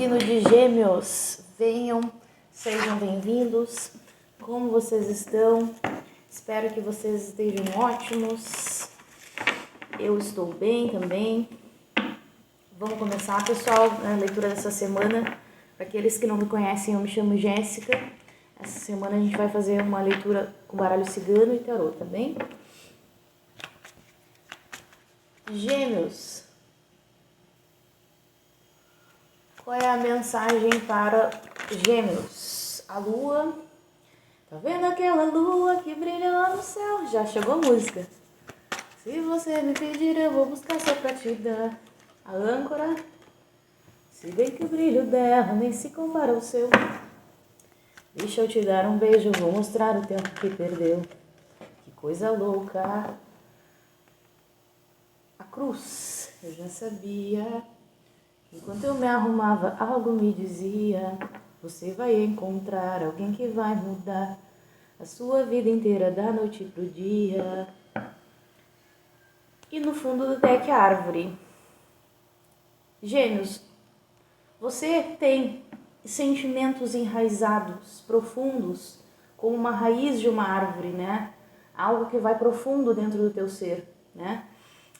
signo de Gêmeos, venham, sejam bem-vindos. Como vocês estão? Espero que vocês estejam ótimos. Eu estou bem também. Vamos começar, pessoal, a leitura dessa semana. Para aqueles que não me conhecem, eu me chamo Jéssica. Essa semana a gente vai fazer uma leitura com baralho cigano e tarô, tá bem? Gêmeos. Qual é a mensagem para Gêmeos? A lua. Tá vendo aquela lua que brilha lá no céu? Já chegou a música. Se você me pedir, eu vou buscar só pra te dar. A âncora. Se bem que o brilho dela nem se compara ao seu. Deixa eu te dar um beijo, vou mostrar o tempo que perdeu. Que coisa louca. A cruz. Eu já sabia. Enquanto eu me arrumava, algo me dizia: você vai encontrar alguém que vai mudar a sua vida inteira, da noite pro dia. E no fundo do deck, a árvore. Gêmeos, você tem sentimentos enraizados, profundos, como uma raiz de uma árvore, né? Algo que vai profundo dentro do teu ser, né?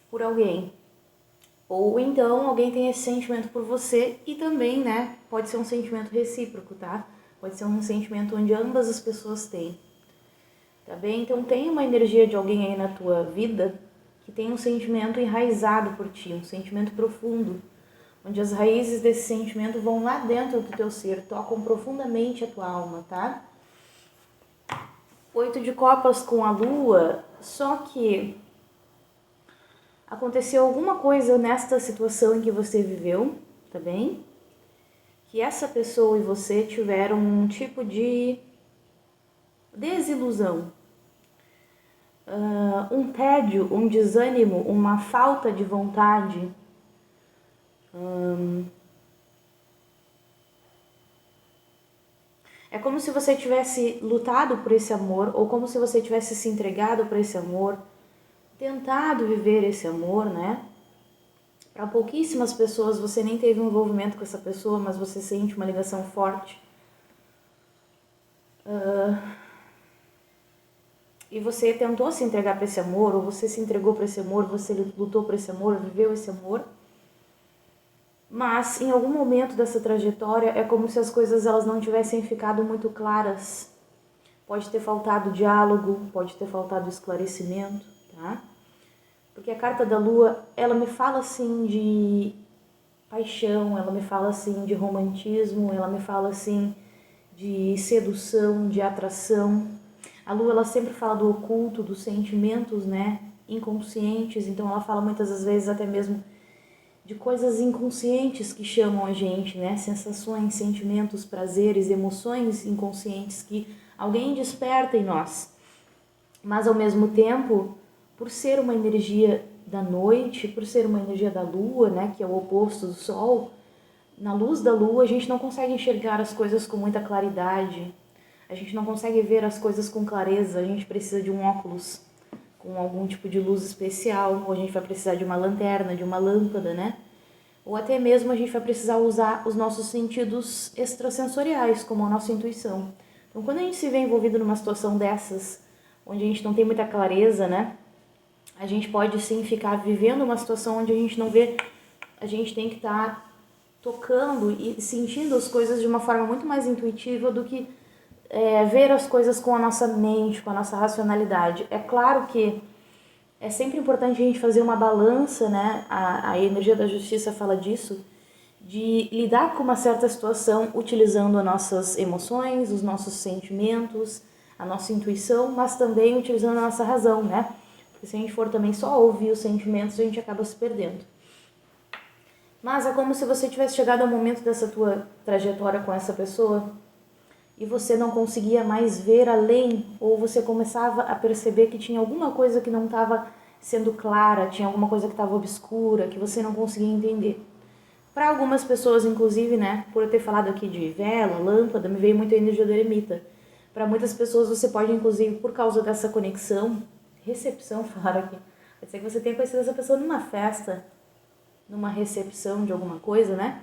Por alguém. Ou então alguém tem esse sentimento por você e também, né, pode ser um sentimento recíproco, tá? Pode ser um sentimento onde ambas as pessoas têm, tá bem? Então tem uma energia de alguém aí na tua vida que tem um sentimento enraizado por ti, um sentimento profundo, onde as raízes desse sentimento vão lá dentro do teu ser, tocam profundamente a tua alma, tá? 8 de copas com a lua, só que aconteceu alguma coisa nesta situação em que você viveu, tá bem? Que essa pessoa e você tiveram um tipo de desilusão, um tédio, um desânimo, uma falta de vontade. É como se você tivesse lutado por esse amor, ou como se você tivesse se entregado por esse amor, tentado viver esse amor, né? Para pouquíssimas pessoas você nem teve um envolvimento com essa pessoa, mas você sente uma ligação forte. E você tentou se entregar para esse amor, ou você se entregou para esse amor, você lutou por esse amor, viveu esse amor. Mas em algum momento dessa trajetória é como se as coisas elas não tivessem ficado muito claras. Pode ter faltado diálogo, pode ter faltado esclarecimento, tá? Porque a carta da lua, ela me fala assim de paixão, ela me fala assim de romantismo, ela me fala assim de sedução, de atração. A lua, ela sempre fala do oculto, dos sentimentos, né, inconscientes, então ela fala muitas das vezes até mesmo de coisas inconscientes que chamam a gente, né, sensações, sentimentos, prazeres, emoções inconscientes que alguém desperta em nós. Mas ao mesmo tempo, por ser uma energia da noite, por ser uma energia da lua, né, que é o oposto do sol, na luz da lua a gente não consegue enxergar as coisas com muita claridade, a gente não consegue ver as coisas com clareza, a gente precisa de um óculos com algum tipo de luz especial, ou a gente vai precisar de uma lanterna, de uma lâmpada, né? Ou até mesmo a gente vai precisar usar os nossos sentidos extrasensoriais, como a nossa intuição. Então, quando a gente se vê envolvido numa situação dessas, onde a gente não tem muita clareza, né? A gente pode sim ficar vivendo uma situação onde a gente não vê, a gente tem que estar tocando e sentindo as coisas de uma forma muito mais intuitiva do que ver as coisas com a nossa mente, com a nossa racionalidade. É claro que é sempre importante a gente fazer uma balança, né? A energia da justiça fala disso, de lidar com uma certa situação utilizando as nossas emoções, os nossos sentimentos, a nossa intuição, mas também utilizando a nossa razão, né? Porque se a gente for também só ouvir os sentimentos, a gente acaba se perdendo. Mas é como se você tivesse chegado ao momento dessa tua trajetória com essa pessoa e você não conseguia mais ver além, ou você começava a perceber que tinha alguma coisa que não estava sendo clara, tinha alguma coisa que estava obscura, que você não conseguia entender. Para algumas pessoas, inclusive, né, por eu ter falado aqui de vela, lâmpada, me veio muito a energia do eremita. Para muitas pessoas você pode, inclusive, por causa dessa conexão, recepção, falaram aqui, pode ser que você tenha conhecido essa pessoa numa festa, numa recepção de alguma coisa, né?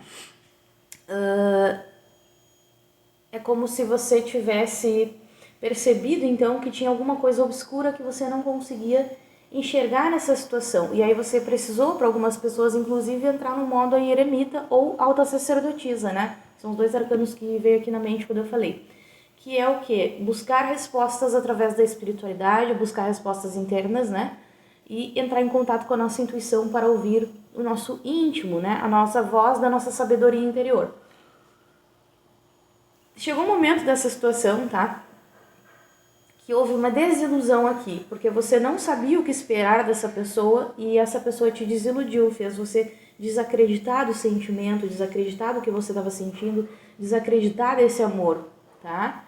É como se você tivesse percebido, então, que tinha alguma coisa obscura que você não conseguia enxergar nessa situação. E aí você precisou, para algumas pessoas, inclusive, entrar no modo eremita ou alta sacerdotisa, né? São os dois arcanos que veio aqui na mente quando eu falei. Que é o quê? Buscar respostas através da espiritualidade, buscar respostas internas, né? E entrar em contato com a nossa intuição para ouvir o nosso íntimo, né? A nossa voz da nossa sabedoria interior. Chegou um momento dessa situação, tá? Que houve uma desilusão aqui, porque você não sabia o que esperar dessa pessoa e essa pessoa te desiludiu, fez você desacreditar do sentimento, desacreditar do que você estava sentindo, desacreditar desse amor, tá?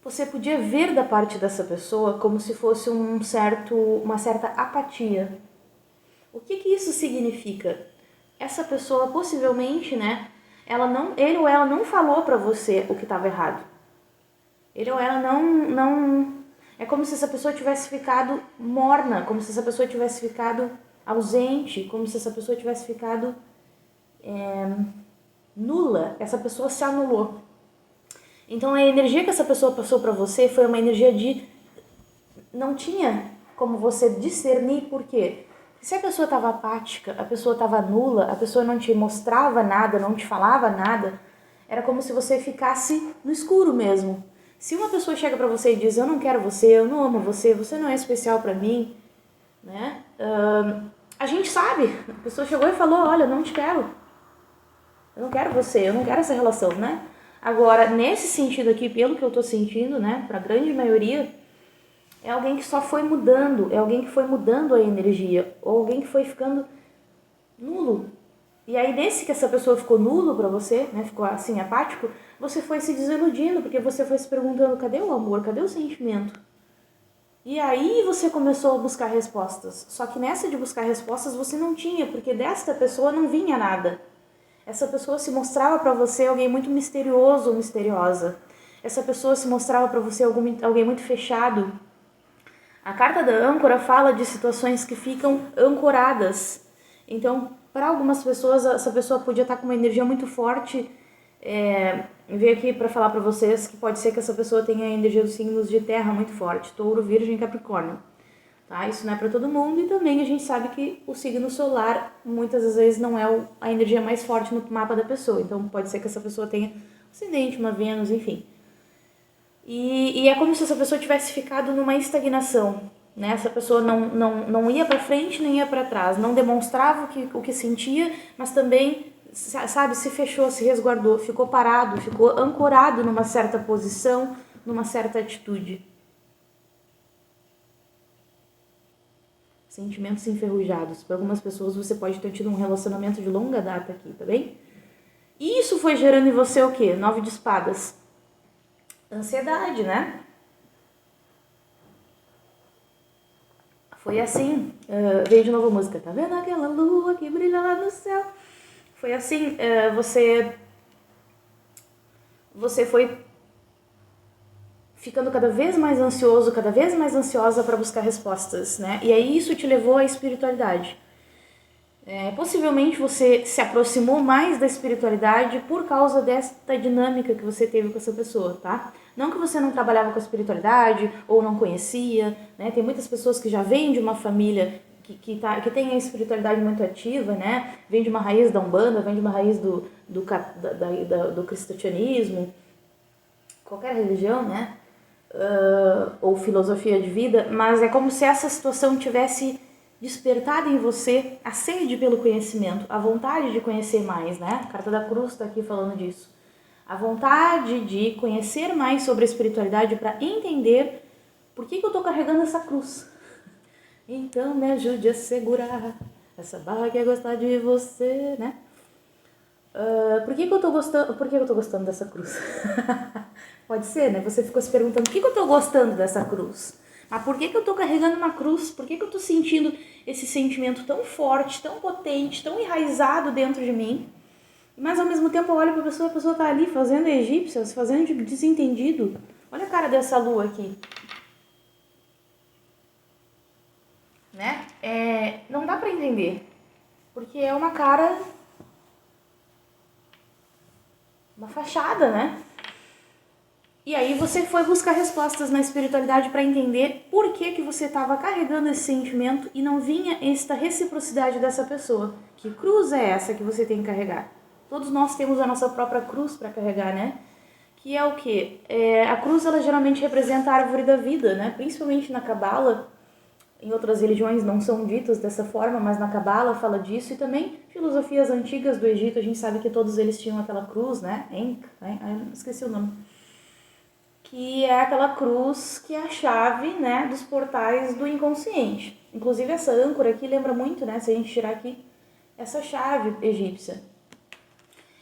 Você podia ver da parte dessa pessoa como se fosse uma certa apatia. O que isso significa? Essa pessoa possivelmente, né, ele ou ela não falou pra você o que estava errado. Ele ou ela não... É como se essa pessoa tivesse ficado morna, como se essa pessoa tivesse ficado ausente, como se essa pessoa tivesse ficado nula. Essa pessoa se anulou. Então a energia que essa pessoa passou pra você foi uma energia de... Não tinha como você discernir por quê. Se a pessoa estava apática, a pessoa estava nula, a pessoa não te mostrava nada, não te falava nada, era como se você ficasse no escuro mesmo. Se uma pessoa chega pra você e diz, eu não quero você, eu não amo você, você não é especial pra mim, né? A gente sabe, a pessoa chegou e falou, olha, eu não te quero, eu não quero você, eu não quero essa relação, né? Agora, nesse sentido aqui, pelo que eu tô sentindo, né, pra grande maioria, é alguém que só foi mudando, é alguém que foi mudando a energia, ou alguém que foi ficando nulo. E aí, nesse que essa pessoa ficou nulo pra você, né, ficou assim, apático, você foi se desiludindo, porque você foi se perguntando, cadê o amor, cadê o sentimento? E aí você começou a buscar respostas. Só que nessa de buscar respostas você não tinha, porque desta pessoa não vinha nada. Essa pessoa se mostrava pra você alguém muito misterioso ou misteriosa. Essa pessoa se mostrava pra você alguém muito fechado. A carta da âncora fala de situações que ficam ancoradas. Então, para algumas pessoas, essa pessoa podia estar com uma energia muito forte. Veio aqui para falar para vocês que pode ser que essa pessoa tenha a energia dos signos de terra muito forte. Touro, Virgem e Capricórnio. Tá? Isso não é para todo mundo e também a gente sabe que o signo solar muitas das vezes não é a energia mais forte no mapa da pessoa. Então, pode ser que essa pessoa tenha um ascendente, uma Vênus, enfim. E é como se essa pessoa tivesse ficado numa estagnação, né? Essa pessoa não ia para frente nem ia para trás, não demonstrava o que sentia, mas também, sabe, se fechou, se resguardou, ficou parado, ficou ancorado numa certa posição, numa certa atitude. Sentimentos enferrujados. Para algumas pessoas você pode ter tido um relacionamento de longa data aqui, tá bem? E isso foi gerando em você o quê? 9 de espadas. Ansiedade, né? Foi assim, veio de novo a música, tá vendo aquela lua que brilha lá no céu? Foi assim, você foi ficando cada vez mais ansioso, cada vez mais ansiosa para buscar respostas, né? E aí isso te levou à espiritualidade. Possivelmente você se aproximou mais da espiritualidade por causa desta dinâmica que você teve com essa pessoa, tá? Não que você não trabalhava com a espiritualidade ou não conhecia, né? Tem muitas pessoas que já vêm de uma família que tem a espiritualidade muito ativa, né? Vem de uma raiz da Umbanda, vem de uma raiz do cristianismo, qualquer religião, né? Ou filosofia de vida, mas é como se essa situação tivesse despertado em você a sede pelo conhecimento, a vontade de conhecer mais, né? A carta da cruz está aqui falando disso. A vontade de conhecer mais sobre a espiritualidade para entender por que eu estou carregando essa cruz. Então me ajude a segurar essa barra que é gostar de você, né? Por que eu tô gostando dessa cruz? Pode ser, né? Você ficou se perguntando por que eu tô gostando dessa cruz? Mas por que eu tô carregando uma cruz? Por que eu tô sentindo esse sentimento tão forte, tão potente, tão enraizado dentro de mim? Mas ao mesmo tempo eu olho pra pessoa, a pessoa tá ali fazendo egípcias, fazendo de desentendido. Olha a cara dessa lua aqui. Né? Não dá pra entender. Porque é uma cara, uma fachada, né? E aí você foi buscar respostas na espiritualidade para entender por que você estava carregando esse sentimento e não vinha esta reciprocidade dessa pessoa. Que cruz é essa que você tem que carregar? Todos nós temos a nossa própria cruz para carregar, né? Que é o quê? A cruz, ela geralmente representa a árvore da vida, né? Principalmente na Cabala. Em outras religiões não são ditas dessa forma, mas na Cabala fala disso. E também filosofias antigas do Egito, a gente sabe que todos eles tinham aquela cruz, né? Esqueci o nome. Que é aquela cruz que é a chave, né, dos portais do inconsciente. Inclusive essa âncora aqui lembra muito, né, se a gente tirar aqui, essa chave egípcia.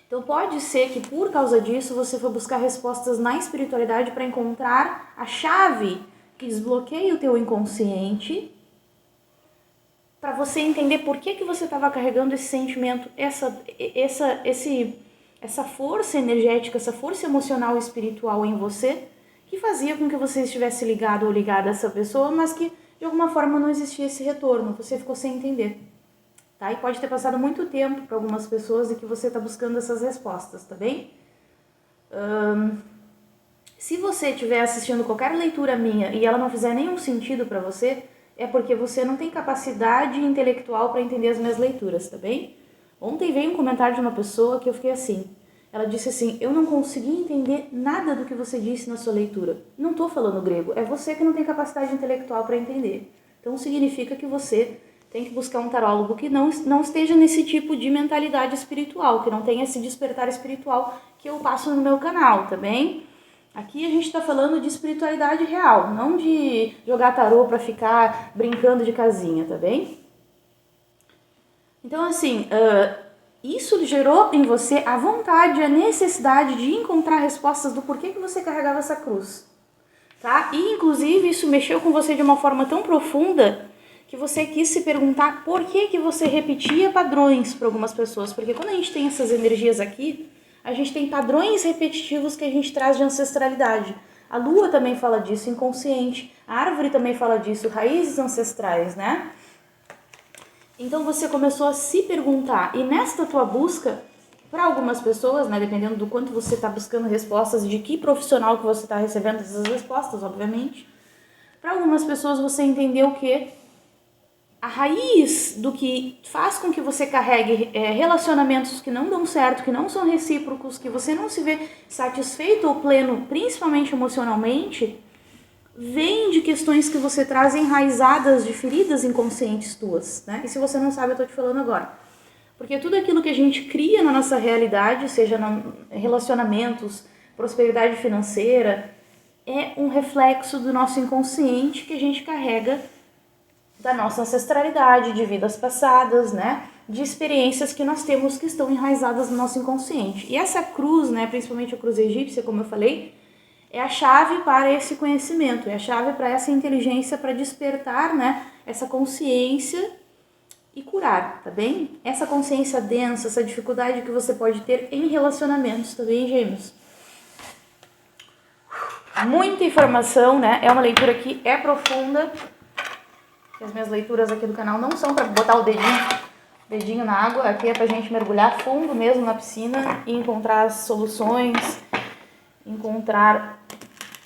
Então pode ser que por causa disso você for buscar respostas na espiritualidade para encontrar a chave que desbloqueia o teu inconsciente, para você entender por que você estava carregando esse sentimento, essa força energética, essa força emocional e espiritual em você, que fazia com que você estivesse ligado ou ligada a essa pessoa, mas que de alguma forma não existia esse retorno, você ficou sem entender. Tá? E pode ter passado muito tempo para algumas pessoas e que você está buscando essas respostas, tá bem? Se você estiver assistindo qualquer leitura minha e ela não fizer nenhum sentido para você, é porque você não tem capacidade intelectual para entender as minhas leituras, tá bem? Ontem veio um comentário de uma pessoa que eu fiquei assim. Ela disse assim, eu não consegui entender nada do que você disse na sua leitura. Não estou falando grego, é você que não tem capacidade intelectual para entender. Então significa que você tem que buscar um tarólogo que não esteja nesse tipo de mentalidade espiritual, que não tenha esse despertar espiritual que eu passo no meu canal, tá bem? Aqui a gente está falando de espiritualidade real, não de jogar tarô para ficar brincando de casinha, tá bem? Então assim, isso gerou em você a vontade, a necessidade de encontrar respostas do porquê que você carregava essa cruz, tá? E inclusive isso mexeu com você de uma forma tão profunda que você quis se perguntar por que você repetia padrões para algumas pessoas, porque quando a gente tem essas energias aqui, a gente tem padrões repetitivos que a gente traz de ancestralidade. A lua também fala disso, inconsciente. A árvore também fala disso, raízes ancestrais, né? Então você começou a se perguntar, e nesta tua busca, para algumas pessoas, né, dependendo do quanto você está buscando respostas, de que profissional que você está recebendo essas respostas, obviamente, para algumas pessoas você entendeu que a raiz do que faz com que você carregue relacionamentos que não dão certo, que não são recíprocos, que você não se vê satisfeito ou pleno, principalmente emocionalmente, vem de questões que você traz enraizadas de feridas inconscientes tuas, né? E se você não sabe, eu tô te falando agora. Porque tudo aquilo que a gente cria na nossa realidade, seja relacionamentos, prosperidade financeira, é um reflexo do nosso inconsciente que a gente carrega da nossa ancestralidade, de vidas passadas, né? De experiências que nós temos que estão enraizadas no nosso inconsciente. E essa cruz, né, principalmente a cruz egípcia, como eu falei, é a chave para esse conhecimento, é a chave para essa inteligência, para despertar, né, essa consciência e curar, tá bem? Essa consciência densa, essa dificuldade que você pode ter em relacionamentos, tá bem, gêmeos? Muita informação, né? É uma leitura que é profunda. As minhas leituras aqui do canal não são para botar o dedinho na água, aqui é pra gente mergulhar fundo mesmo na piscina e encontrar as soluções, encontrar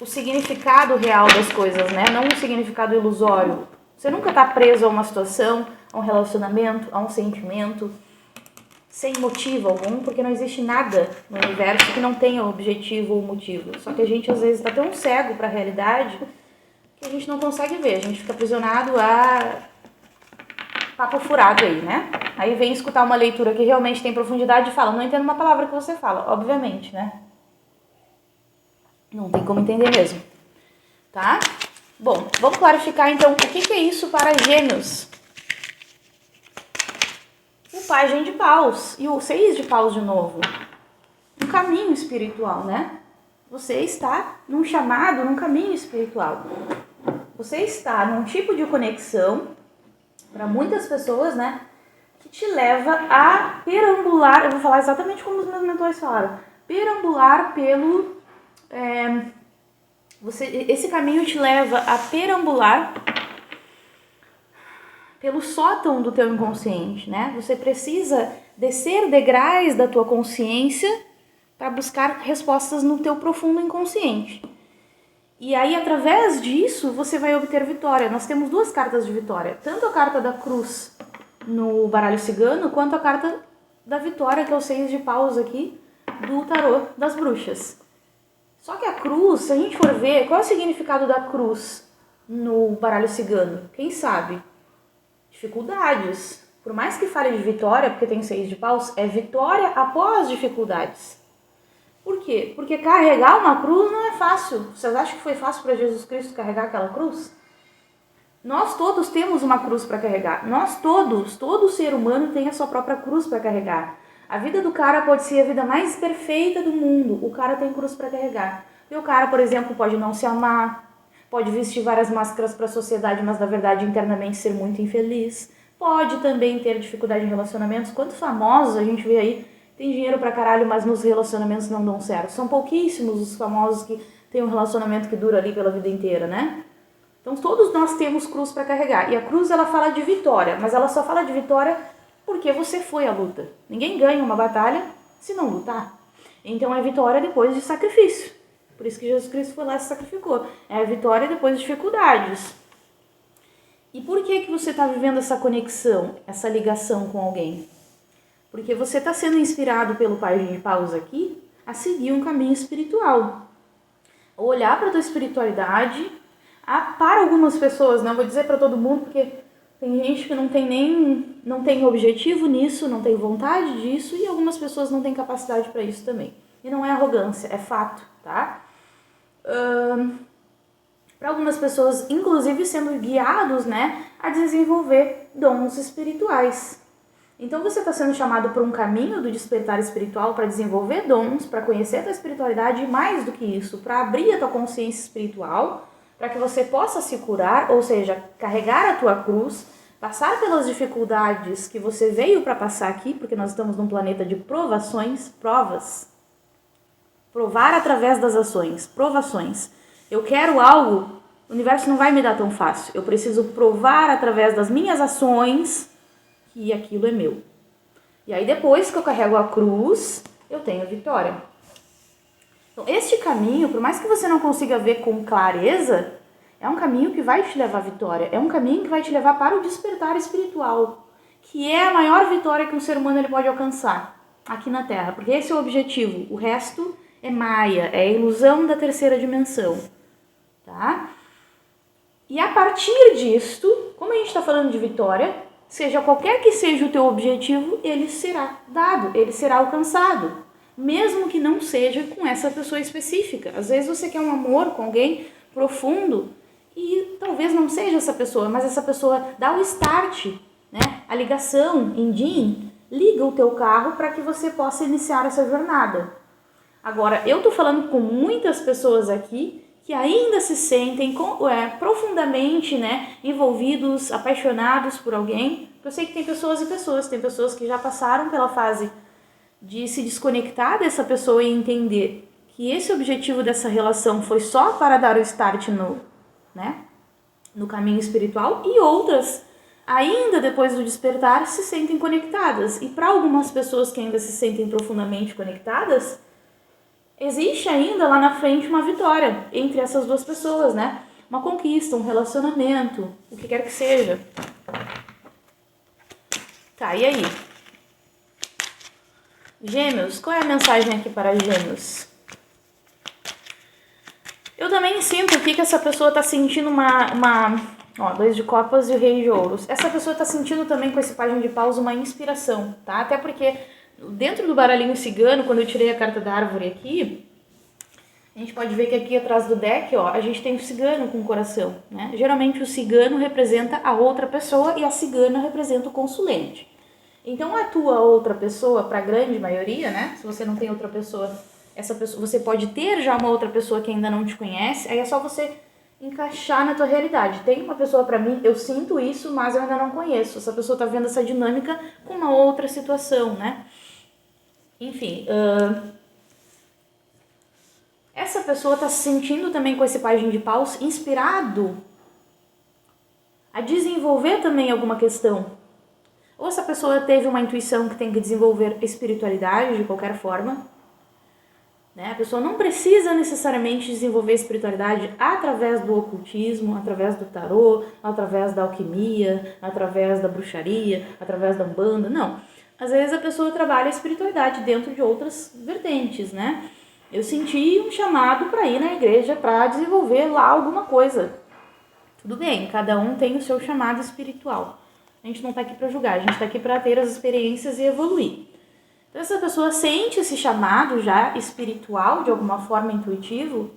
o significado real das coisas, né? Não um significado ilusório. Você nunca tá preso a uma situação, a um relacionamento, a um sentimento, sem motivo algum, porque não existe nada no universo que não tenha objetivo ou motivo. Só que a gente às vezes tá tão cego para a realidade que a gente não consegue ver, a gente fica aprisionado a papo furado aí, né? Aí vem escutar uma leitura que realmente tem profundidade e fala, não entendo uma palavra que você fala, obviamente, né? Não tem como entender mesmo, tá? Bom, vamos clarificar então o que é isso para gêmeos. O pajem de paus e o 6 de paus de novo. Um caminho espiritual, né? Você está num chamado, num caminho espiritual. Você está num tipo de conexão, para muitas pessoas, né? Que te leva a perambular, eu vou falar exatamente como os meus mentores falaram, perambular pelo... esse caminho te leva a perambular pelo sótão do teu inconsciente, né? Você precisa descer degraus da tua consciência para buscar respostas no teu profundo inconsciente. E aí, através disso, você vai obter vitória. Nós temos 2 cartas de vitória. Tanto a carta da cruz no baralho cigano, quanto a carta da vitória, que é o 6 de paus aqui, do tarô das bruxas. Só que a cruz, se a gente for ver, qual é o significado da cruz no baralho cigano? Quem sabe? Dificuldades. Por mais que fale de vitória, porque tem 6 de paus, é vitória após dificuldades. Por quê? Porque carregar uma cruz não é fácil. Vocês acham que foi fácil para Jesus Cristo carregar aquela cruz? Nós todos temos uma cruz para carregar. Nós todos, todo ser humano tem a sua própria cruz para carregar. A vida do cara pode ser a vida mais perfeita do mundo. O cara tem cruz para carregar. E o cara, por exemplo, pode não se amar, pode vestir várias máscaras para a sociedade, mas na verdade internamente ser muito infeliz. Pode também ter dificuldade em relacionamentos. Quantos famosos a gente vê aí, tem dinheiro pra caralho, mas nos relacionamentos não dão certo. São pouquíssimos os famosos que têm um relacionamento que dura ali pela vida inteira, né? Então todos nós temos cruz para carregar. E a cruz, ela fala de vitória, mas ela só fala de vitória porque você foi à luta. Ninguém ganha uma batalha se não lutar. Então é vitória depois de sacrifício. Por isso que Jesus Cristo foi lá e se sacrificou. É a vitória depois de dificuldades. E por que você está vivendo essa conexão, essa ligação com alguém? Porque você está sendo inspirado pelo Pai de Paus aqui a seguir um caminho espiritual. A olhar para a tua espiritualidade. Para algumas pessoas, não vou dizer para todo mundo, porque tem gente que não tem objetivo nisso, não tem vontade disso, e algumas pessoas não têm capacidade para isso também. E não é arrogância, é fato, tá? Para algumas pessoas, inclusive sendo guiados, né, a desenvolver dons espirituais. Então você está sendo chamado por um caminho do despertar espiritual para desenvolver dons, para conhecer a tua espiritualidade e mais do que isso, para abrir a tua consciência espiritual, para que você possa se curar, ou seja, carregar a tua cruz, passar pelas dificuldades que você veio para passar aqui, porque nós estamos num planeta de provações, provas. Provar através das ações, provações. Eu quero algo, o universo não vai me dar tão fácil. Eu preciso provar através das minhas ações que aquilo é meu. E aí depois que eu carrego a cruz, eu tenho a vitória. Então, este caminho, por mais que você não consiga ver com clareza, é um caminho que vai te levar à vitória. É um caminho que vai te levar para o despertar espiritual, que é a maior vitória que um ser humano ele pode alcançar aqui na Terra. Porque esse é o objetivo. O resto é maia, é a ilusão da terceira dimensão. Tá? E a partir disto, como a gente está falando de vitória, seja qualquer que seja o teu objetivo, ele será dado, ele será alcançado. Mesmo que não seja com essa pessoa específica. Às vezes você quer um amor com alguém profundo e talvez não seja essa pessoa, mas essa pessoa dá o start, né? A ligação em DIN, liga o teu carro para que você possa iniciar essa jornada. Agora, eu tô falando com muitas pessoas aqui que ainda se sentem profundamente, né, envolvidos, apaixonados por alguém. Eu sei que tem pessoas e pessoas, tem pessoas que já passaram pela fase de se desconectar dessa pessoa e entender que esse objetivo dessa relação foi só para dar o start no caminho espiritual, e outras, ainda depois do despertar, se sentem conectadas. E para algumas pessoas que ainda se sentem profundamente conectadas, existe ainda lá na frente uma vitória entre essas duas pessoas, né? Uma conquista, um relacionamento, o que quer que seja. Tá, e aí? Gêmeos, qual é a mensagem aqui para Gêmeos? Eu também sinto aqui que essa pessoa tá sentindo ó, 2 de copas e o rei de ouros. Essa pessoa tá sentindo também com esse pajem de paus uma inspiração, tá? Até porque dentro do baralhinho cigano, quando eu tirei a carta da árvore aqui, a gente pode ver que aqui atrás do deck, ó, a gente tem o cigano com o coração, né? Geralmente o cigano representa a outra pessoa e a cigana representa o consulente. Então a tua outra pessoa, para a grande maioria, né? Se você não tem outra pessoa, essa pessoa, você pode ter já uma outra pessoa que ainda não te conhece, aí é só você encaixar na tua realidade. Tem uma pessoa para mim, eu sinto isso, mas eu ainda não conheço. Essa pessoa tá vendo essa dinâmica com uma outra situação, né? Enfim, essa pessoa tá se sentindo também com esse pajem de paus inspirado a desenvolver também alguma questão. Ou essa pessoa teve uma intuição que tem que desenvolver espiritualidade de qualquer forma, né? A pessoa não precisa necessariamente desenvolver espiritualidade através do ocultismo, através do tarô, através da alquimia, através da bruxaria, através da umbanda, não. Às vezes a pessoa trabalha a espiritualidade dentro de outras vertentes, né? Eu senti um chamado para ir na igreja para desenvolver lá alguma coisa. Tudo bem, cada um tem o seu chamado espiritual. A gente não está aqui para julgar, a gente está aqui para ter as experiências e evoluir. Então essa pessoa sente esse chamado já espiritual, de alguma forma intuitivo,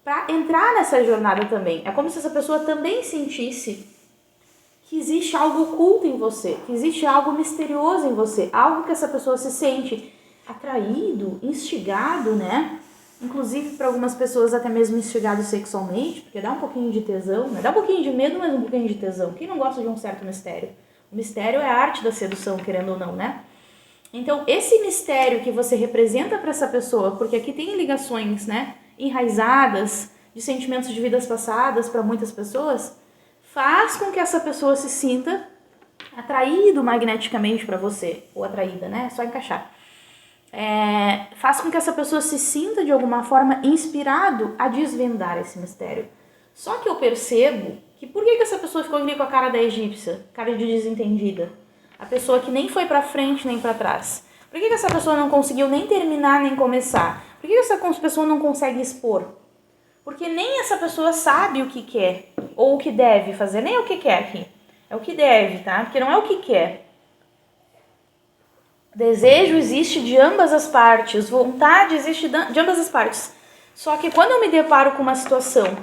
para entrar nessa jornada também. É como se essa pessoa também sentisse que existe algo oculto em você, que existe algo misterioso em você, algo que essa pessoa se sente atraído, instigado, né? Inclusive para algumas pessoas até mesmo instigado sexualmente, porque dá um pouquinho de tesão, né? Dá um pouquinho de medo, mas um pouquinho de tesão. Quem não gosta de um certo mistério? O mistério é a arte da sedução, querendo ou não, né? Então, esse mistério que você representa para essa pessoa, porque aqui tem ligações, né, enraizadas de sentimentos de vidas passadas para muitas pessoas, faz com que essa pessoa se sinta atraído magneticamente para você, ou atraída, né, é só encaixar. Faz com que essa pessoa se sinta de alguma forma inspirado a desvendar esse mistério. Só que eu percebo que por que essa pessoa ficou ali com a cara da egípcia, cara de desentendida? A pessoa que nem foi pra frente nem pra trás. Por que essa pessoa não conseguiu nem terminar nem começar? Por que essa pessoa não consegue expor? Porque nem essa pessoa sabe o que quer ou o que deve fazer, nem o que quer aqui. É o que deve, tá? Porque não é o que quer. Desejo existe de ambas as partes, vontade existe de ambas as partes. Só que quando eu me deparo com uma situação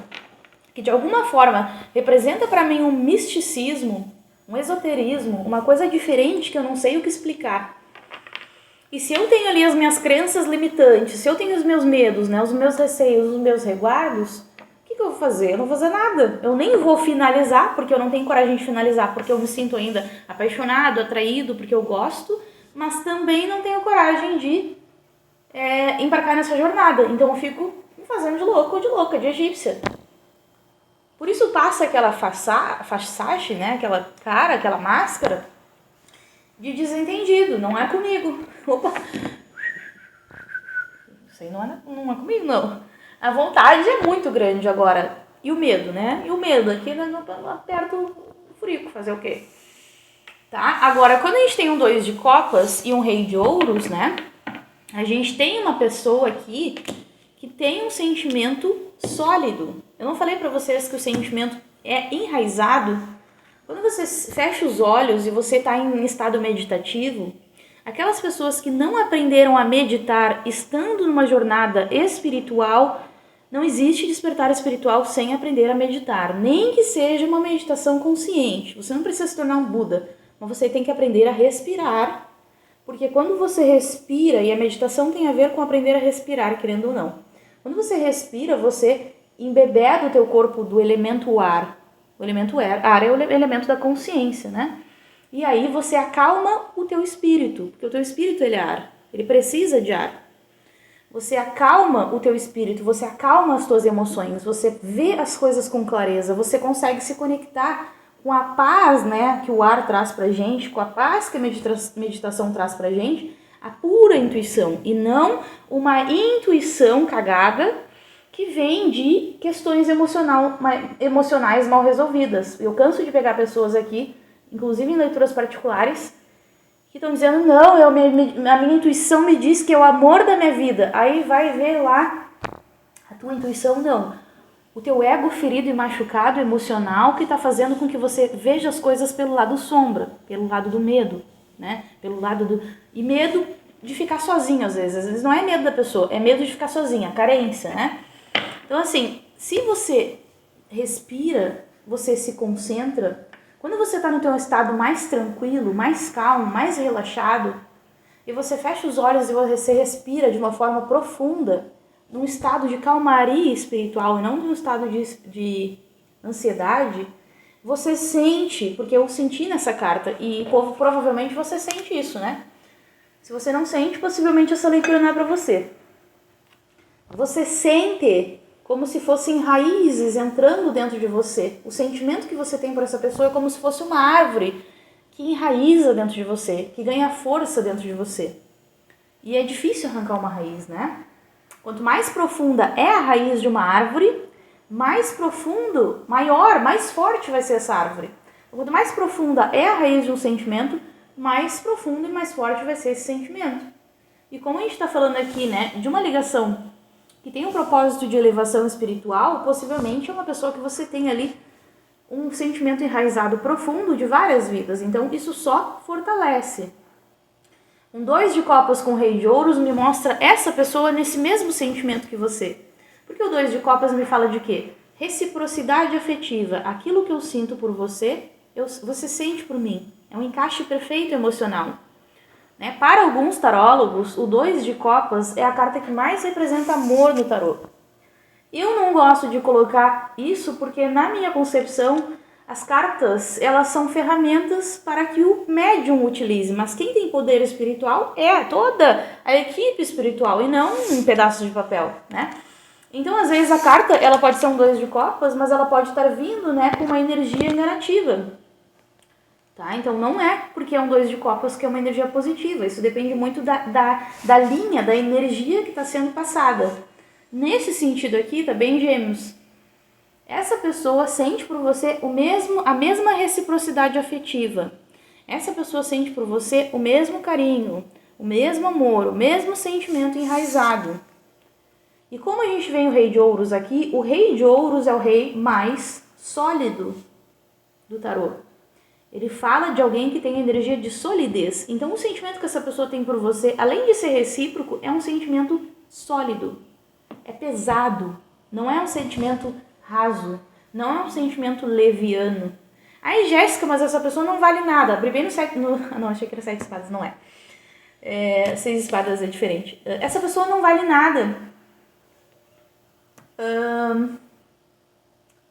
que de alguma forma representa para mim um misticismo, um esoterismo, uma coisa diferente que eu não sei o que explicar. E se eu tenho ali as minhas crenças limitantes, se eu tenho os meus medos, né, os meus receios, os meus resguardos, o que eu vou fazer? Eu não vou fazer nada. Eu nem vou finalizar, porque eu não tenho coragem de finalizar, porque eu me sinto ainda apaixonado, atraído, porque eu gosto, mas também não tenho coragem de embarcar nessa jornada. Então eu fico me fazendo de louco ou de louca, de egípcia. Por isso passa aquela façade, né? Aquela cara, aquela máscara de desentendido. Não é comigo. Opa! Isso aí não é comigo, não. A vontade é muito grande agora. E o medo, né? E o medo, aqui aperta o furico, fazer o quê? Tá? Agora, quando a gente tem um 2 de copas e um rei de ouros, né? A gente tem uma pessoa aqui que tem um sentimento sólido. Eu não falei pra vocês que o sentimento é enraizado? Quando você fecha os olhos e você está em estado meditativo, aquelas pessoas que não aprenderam a meditar estando numa jornada espiritual, não existe despertar espiritual sem aprender a meditar, nem que seja uma meditação consciente. Você não precisa se tornar um Buda, mas você tem que aprender a respirar, porque quando você respira, e a meditação tem a ver com aprender a respirar, querendo ou não. Quando você respira, você embebeda o teu corpo do elemento ar. O elemento ar é o elemento da consciência, né? E aí você acalma o teu espírito, porque o teu espírito ele é ar, ele precisa de ar. Você acalma o teu espírito, você acalma as tuas emoções, você vê as coisas com clareza, você consegue se conectar com a paz, né, que o ar traz pra gente, com a paz que a meditação traz pra gente, a pura intuição, e não uma intuição cagada que vem de questões emocionais mal resolvidas. Eu canso de pegar pessoas aqui, inclusive em leituras particulares, que estão dizendo, não, a minha intuição me diz que é o amor da minha vida. Aí vai ver lá, a tua intuição não. O teu ego ferido e machucado, emocional, que está fazendo com que você veja as coisas pelo lado sombra, pelo lado do medo, né? Pelo lado do... E medo de ficar sozinho, às vezes não é medo da pessoa, é medo de ficar sozinha, carência, né? Então, assim, se você respira, você se concentra, quando você está no teu estado mais tranquilo, mais calmo, mais relaxado, e você fecha os olhos e você respira de uma forma profunda, num estado de calmaria espiritual e não num estado de ansiedade, você sente, porque eu senti nessa carta, e provavelmente você sente isso, né? Se você não sente, possivelmente essa leitura não é para você. Você sente como se fossem raízes entrando dentro de você. O sentimento que você tem por essa pessoa é como se fosse uma árvore que enraiza dentro de você, que ganha força dentro de você. E é difícil arrancar uma raiz, né? Quanto mais profunda é a raiz de uma árvore, mais profundo, maior, mais forte vai ser essa árvore. Quanto mais profunda é a raiz de um sentimento, mais profundo e mais forte vai ser esse sentimento. E como a gente está falando aqui, né, de uma ligação que tem um propósito de elevação espiritual, possivelmente é uma pessoa que você tem ali um sentimento enraizado profundo de várias vidas. Então isso só fortalece. Um 2 de copas com o rei de ouros me mostra essa pessoa nesse mesmo sentimento que você. Porque o 2 de copas me fala de quê? Reciprocidade afetiva. Aquilo que eu sinto por você, você sente por mim. É um encaixe perfeito emocional. Né? Para alguns tarólogos, o 2 de copas é a carta que mais representa amor no tarô. Eu não gosto de colocar isso porque, na minha concepção, as cartas, elas são ferramentas para que o médium utilize, mas quem tem poder espiritual é toda a equipe espiritual e não um pedaço de papel, né? Então, às vezes, a carta, ela pode ser um 2 de copas, mas ela pode estar vindo, né, com uma energia negativa. Tá? Então, não é porque é um 2 de copas que é uma energia positiva. Isso depende muito da linha, da energia que está sendo passada. Nesse sentido aqui, tá bem, Gêmeos? Essa pessoa sente por você a mesma reciprocidade afetiva. Essa pessoa sente por você o mesmo carinho, o mesmo amor, o mesmo sentimento enraizado. E como a gente vê o rei de ouros aqui, o rei de ouros é o rei mais sólido do tarô. Ele fala de alguém que tem energia de solidez. Então o sentimento que essa pessoa tem por você, além de ser recíproco, é um sentimento sólido. É pesado. Não é um sentimento raso. Não é um sentimento leviano. Aí, Jéssica, mas essa pessoa não vale nada. Abri bem no 7... Não, achei que era 7 espadas, não é. 6 espadas é diferente. Essa pessoa não vale nada.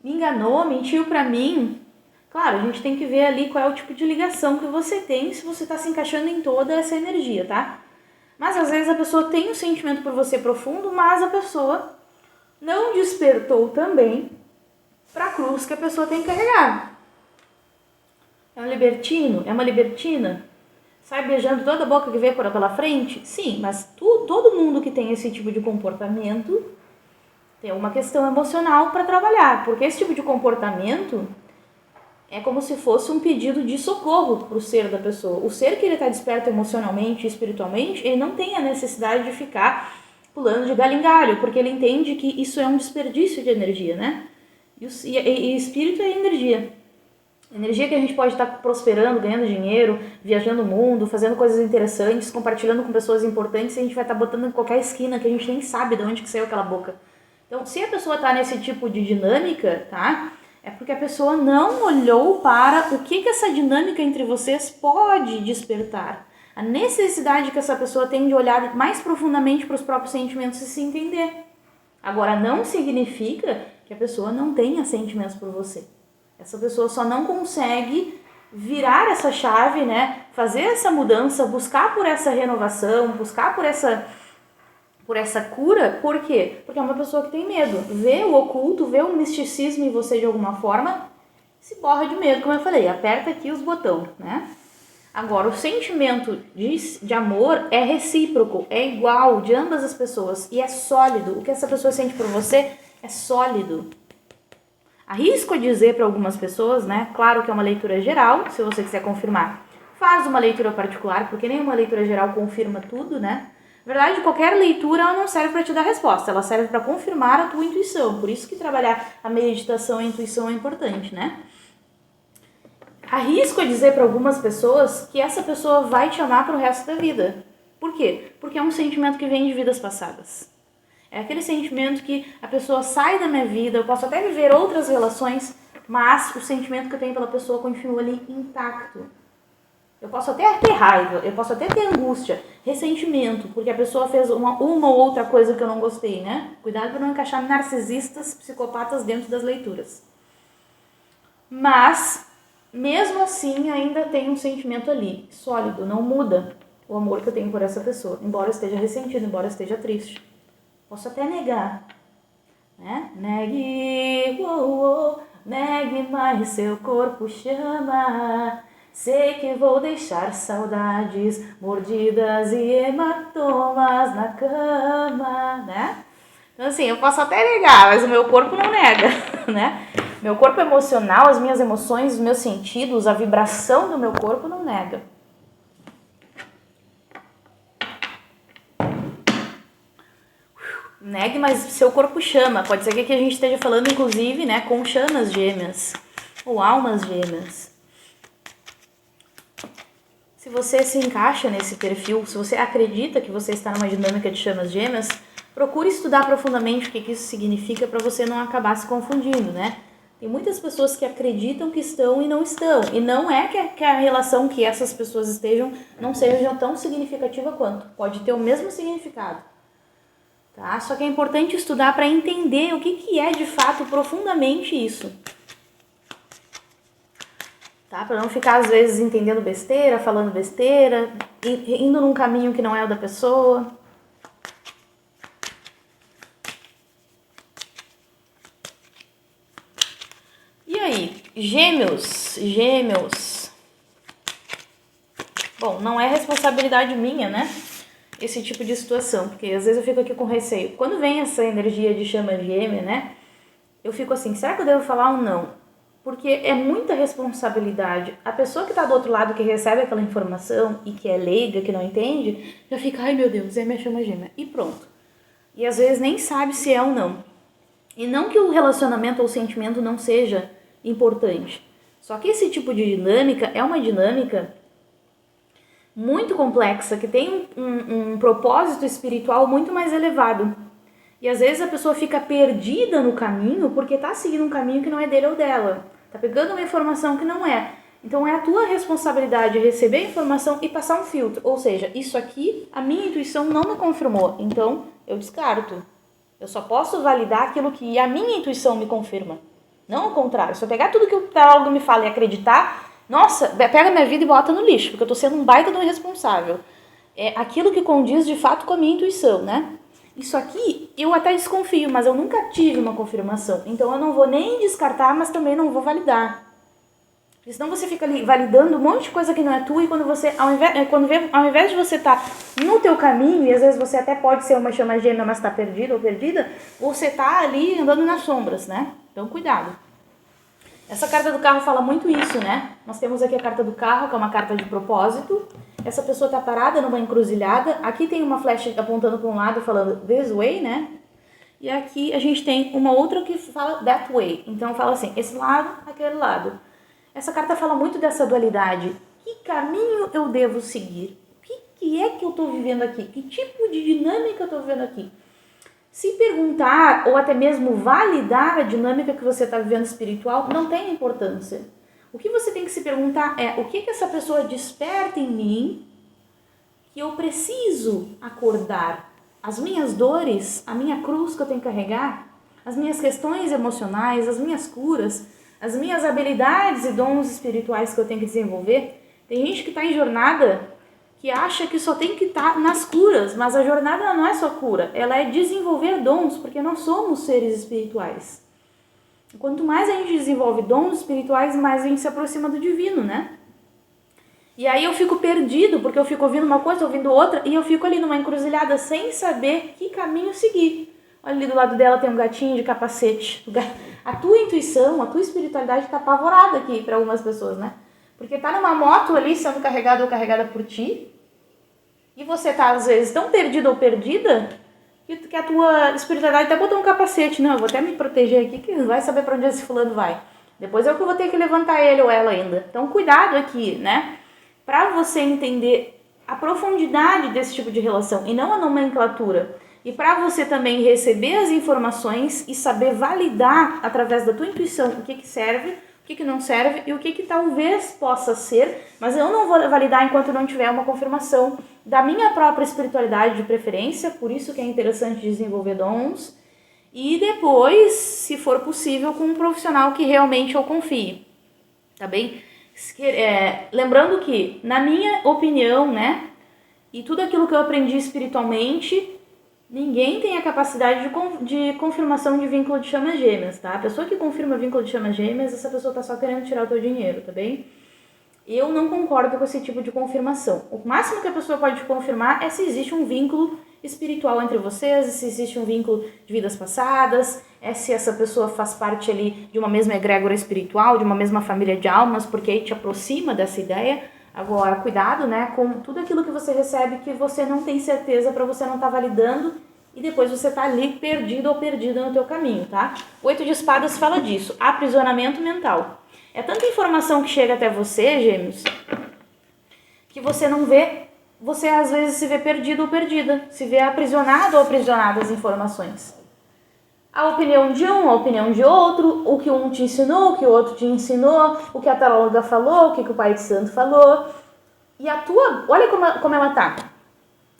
Me enganou, mentiu pra mim. Claro, a gente tem que ver ali qual é o tipo de ligação que você tem, se você tá se encaixando em toda essa energia, tá? Mas às vezes a pessoa tem um sentimento por você profundo, mas a pessoa não despertou também para a cruz que a pessoa tem que carregar. É um libertino? É uma libertina? Sai beijando toda a boca que vê pela frente? Sim, mas todo mundo que tem esse tipo de comportamento tem uma questão emocional para trabalhar, porque esse tipo de comportamento é como se fosse um pedido de socorro para o ser da pessoa. O ser que ele está desperto emocionalmente e espiritualmente, ele não tem a necessidade de ficar pulando de galho em galho, porque ele entende que isso é um desperdício de energia, né? E espírito é energia. Energia que a gente pode estar prosperando, ganhando dinheiro, viajando o mundo, fazendo coisas interessantes, compartilhando com pessoas importantes, e a gente vai estar botando em qualquer esquina que a gente nem sabe de onde que saiu aquela boca. Então, se a pessoa está nesse tipo de dinâmica, tá? É porque a pessoa não olhou para o que essa dinâmica entre vocês pode despertar. A necessidade que essa pessoa tem de olhar mais profundamente para os próprios sentimentos e se entender. Agora, não significa que a pessoa não tenha sentimentos por você. Essa pessoa só não consegue virar essa chave, né? Fazer essa mudança, buscar por essa renovação, buscar por essa cura. Por quê? Porque é uma pessoa que tem medo. Vê o oculto, vê o misticismo em você de alguma forma, se borra de medo, como eu falei. Aperta aqui os botões, né? Agora, o sentimento de amor é recíproco, é igual de ambas as pessoas e é sólido. O que essa pessoa sente por você é sólido. Arrisco a dizer para algumas pessoas, né? Claro que é uma leitura geral, se você quiser confirmar, faz uma leitura particular, porque nenhuma leitura geral confirma tudo, né? Na verdade, qualquer leitura ela não serve para te dar resposta, ela serve para confirmar a tua intuição. Por isso que trabalhar a meditação e a intuição é importante, né? Arrisco a dizer para algumas pessoas que essa pessoa vai te amar pro resto da vida. Por quê? Porque é um sentimento que vem de vidas passadas. É aquele sentimento que a pessoa sai da minha vida, eu posso até viver outras relações, mas o sentimento que eu tenho pela pessoa continua ali intacto. Eu posso até ter raiva, eu posso até ter angústia, ressentimento, porque a pessoa fez uma ou outra coisa que eu não gostei, né? Cuidado para não encaixar narcisistas, psicopatas dentro das leituras. Mas, mesmo assim, ainda tem um sentimento ali, sólido, não muda o amor que eu tenho por essa pessoa, embora eu esteja ressentido, embora eu esteja triste. Posso até negar, né? Negue, negue, mas seu corpo chama. Sei que vou deixar saudades, mordidas e hematomas na cama, né? Então assim, eu posso até negar, mas o meu corpo não nega, né? Meu corpo emocional, as minhas emoções, os meus sentidos, a vibração do meu corpo não nega. Negue, mas seu corpo chama. Pode ser que aqui a gente esteja falando, inclusive, né, com chamas gêmeas ou almas gêmeas. Se você se encaixa nesse perfil, se você acredita que você está numa dinâmica de chamas gêmeas, procure estudar profundamente o que isso significa para você não acabar se confundindo, né? Tem muitas pessoas que acreditam que estão e não estão. E não é que a relação que essas pessoas estejam não seja tão significativa quanto. Pode ter o mesmo significado. Tá? Só que é importante estudar para entender o que é de fato profundamente isso. Tá? Para não ficar às vezes entendendo besteira, falando besteira, indo num caminho que não é o da pessoa. E aí, gêmeos. Bom, não é responsabilidade minha, né? Esse tipo de situação, porque às vezes eu fico aqui com receio. Quando vem essa energia de chama gêmea, né? Eu fico assim, será que eu devo falar ou não? Porque é muita responsabilidade. A pessoa que está do outro lado, que recebe aquela informação e que é leiga, que não entende, já fica, ai meu Deus, é minha chama gêmea. E pronto. E às vezes nem sabe se é ou não. E não que o relacionamento ou o sentimento não seja importante. Só que esse tipo de dinâmica é uma dinâmica muito complexa, que tem um propósito espiritual muito mais elevado. E às vezes a pessoa fica perdida no caminho porque está seguindo um caminho que não é dele ou dela. Está pegando uma informação que não é. Então é a tua responsabilidade receber a informação e passar um filtro. Ou seja, isso aqui a minha intuição não me confirmou, então eu descarto. Eu só posso validar aquilo que a minha intuição me confirma. Não o contrário. Se eu pegar tudo que o teólogo me fala e acreditar, nossa, pega minha vida e bota no lixo, porque eu tô sendo um baita de um irresponsável. É aquilo que condiz de fato com a minha intuição, né? Isso aqui eu até desconfio, mas eu nunca tive uma confirmação. Então eu não vou nem descartar, mas também não vou validar. Porque senão você fica ali validando um monte de coisa que não é tua e quando você, ao invés de você estar no teu caminho, e às vezes você até pode ser uma chama gêmea, mas tá perdido ou perdida, você tá ali andando nas sombras, né? Então cuidado. Essa carta do carro fala muito isso, né? Nós temos aqui a carta do carro, que é uma carta de propósito. Essa pessoa tá parada numa encruzilhada. Aqui tem uma flecha apontando para um lado falando this way, né? E aqui a gente tem uma outra que fala that way. Então fala assim, esse lado, aquele lado. Essa carta fala muito dessa dualidade. Que caminho eu devo seguir? O que é que eu estou vivendo aqui? Que tipo de dinâmica eu estou vivendo aqui? Se perguntar ou até mesmo validar a dinâmica que você está vivendo espiritual não tem importância. O que você tem que se perguntar é o que essa pessoa desperta em mim que eu preciso acordar? As minhas dores, a minha cruz que eu tenho que carregar, as minhas questões emocionais, as minhas curas, as minhas habilidades e dons espirituais que eu tenho que desenvolver. Tem gente que está em jornada que acha que só tem que estar nas curas, mas a jornada não é só cura, ela é desenvolver dons, porque nós somos seres espirituais. Quanto mais a gente desenvolve dons espirituais, mais a gente se aproxima do divino, né? E aí eu fico perdido, porque eu fico ouvindo uma coisa, ouvindo outra, e eu fico ali numa encruzilhada sem saber que caminho seguir. Olha ali do lado dela tem um gatinho de capacete. A tua intuição, a tua espiritualidade está apavorada aqui para algumas pessoas, né? Porque tá numa moto ali sendo carregada ou carregada por ti, e você tá às vezes tão perdido ou perdida, que a tua espiritualidade até botou um capacete. Não, eu vou até me proteger aqui, que não vai saber para onde esse fulano vai. Depois eu que vou ter que levantar ele ou ela ainda. Então cuidado aqui, né? Para você entender a profundidade desse tipo de relação e não a nomenclatura. E para você também receber as informações e saber validar através da tua intuição o que serve, o que não serve e o que talvez possa ser, mas eu não vou validar enquanto não tiver uma confirmação da minha própria espiritualidade de preferência, por isso que é interessante desenvolver dons, e depois, se for possível, com um profissional que realmente eu confie, tá bem? Lembrando que, na minha opinião, né, e tudo aquilo que eu aprendi espiritualmente, Ninguém tem a capacidade de confirmação de vínculo de chamas gêmeas, tá? A pessoa que confirma vínculo de chamas gêmeas, essa pessoa tá só querendo tirar o teu dinheiro, tá bem? Eu não concordo com esse tipo de confirmação. O máximo que a pessoa pode confirmar é se existe um vínculo espiritual entre vocês, se existe um vínculo de vidas passadas, se essa pessoa faz parte ali de uma mesma egrégora espiritual, de uma mesma família de almas, porque aí te aproxima dessa ideia. Agora, cuidado, né, com tudo aquilo que você recebe que você não tem certeza, para você não estar validando e depois você tá ali perdido ou perdida no teu caminho, tá? O 8 de espadas fala disso, aprisionamento mental. É tanta informação que chega até você, gêmeos, que você não vê, você às vezes se vê perdido ou perdida, se vê aprisionado ou aprisionada às informações. A opinião de um, a opinião de outro, o que um te ensinou, o que o outro te ensinou, o que a taróloga falou, o que o pai de santo falou. E a tua, olha como ela tá.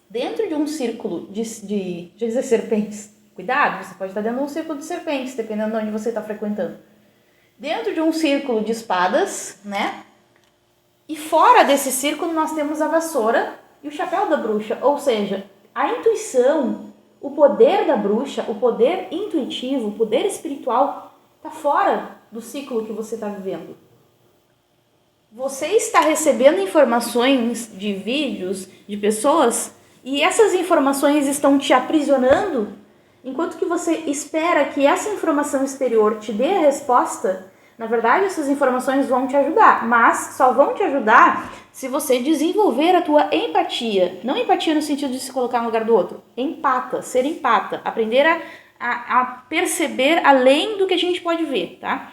Dentro de um círculo de dizer serpentes. Cuidado, você pode estar dentro de um círculo de serpentes, dependendo de onde você está frequentando. Dentro de um círculo de espadas, né? E fora desse círculo nós temos a vassoura e o chapéu da bruxa. Ou seja, a intuição, o poder da bruxa, o poder intuitivo, o poder espiritual, está fora do ciclo que você está vivendo. Você está recebendo informações de vídeos, de pessoas, e essas informações estão te aprisionando, enquanto que você espera que essa informação exterior te dê a resposta. Na verdade, essas informações vão te ajudar, mas só vão te ajudar se você desenvolver a tua empatia. Não empatia no sentido de se colocar no lugar do outro. Empata, ser empata, aprender a perceber além do que a gente pode ver, tá?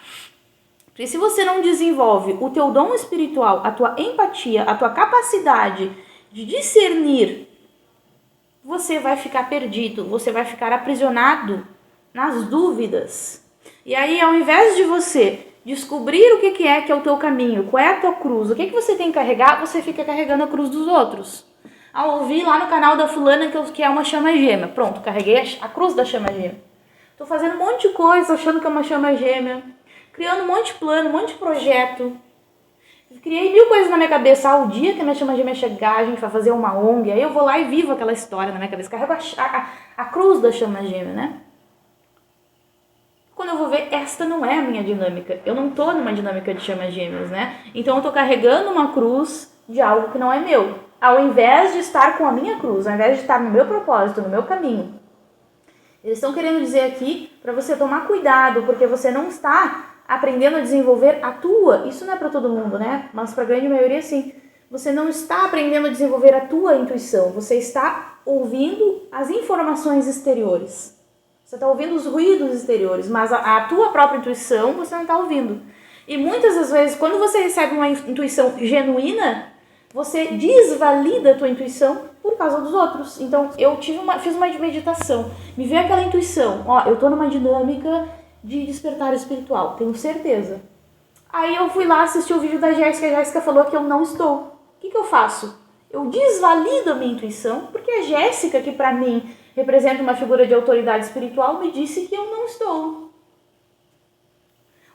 Porque se você não desenvolve o teu dom espiritual, a tua empatia, a tua capacidade de discernir, você vai ficar perdido, você vai ficar aprisionado nas dúvidas. E aí, ao invés de você descobrir o que é o teu caminho, qual é a tua cruz, o que você tem que carregar, você fica carregando a cruz dos outros. Ao ouvir lá no canal da fulana que é uma chama gêmea. Pronto, carreguei a cruz da chama gêmea. Tô fazendo um monte de coisa achando que é uma chama gêmea. Criando um monte de plano, um monte de projeto. Criei 1000 coisas na minha cabeça. O dia que a minha chama gêmea chegar, a gente vai fazer uma ONG. Aí eu vou lá e vivo aquela história na minha cabeça. Carrego a cruz da chama gêmea, né? Quando eu vou ver, esta não é a minha dinâmica. Eu não tô numa dinâmica de chamas gêmeas, né? Então eu tô carregando uma cruz de algo que não é meu. Ao invés de estar com a minha cruz, ao invés de estar no meu propósito, no meu caminho. Eles estão querendo dizer aqui para você tomar cuidado, porque você não está aprendendo a desenvolver a tua, isso não é para todo mundo, né? Mas para a grande maioria sim. Você não está aprendendo a desenvolver a tua intuição, você está ouvindo as informações exteriores. Você está ouvindo os ruídos exteriores, mas a tua própria intuição você não está ouvindo. E muitas das vezes, quando você recebe uma intuição genuína, você desvalida a tua intuição por causa dos outros. Então, eu fiz uma meditação, me veio aquela intuição, eu estou numa dinâmica de despertar espiritual, tenho certeza. Aí eu fui lá assistir o vídeo da Jéssica, a Jéssica falou que eu não estou. O que eu faço? Eu desvalido a minha intuição, porque a Jéssica, que para mim representa uma figura de autoridade espiritual, me disse que eu não estou.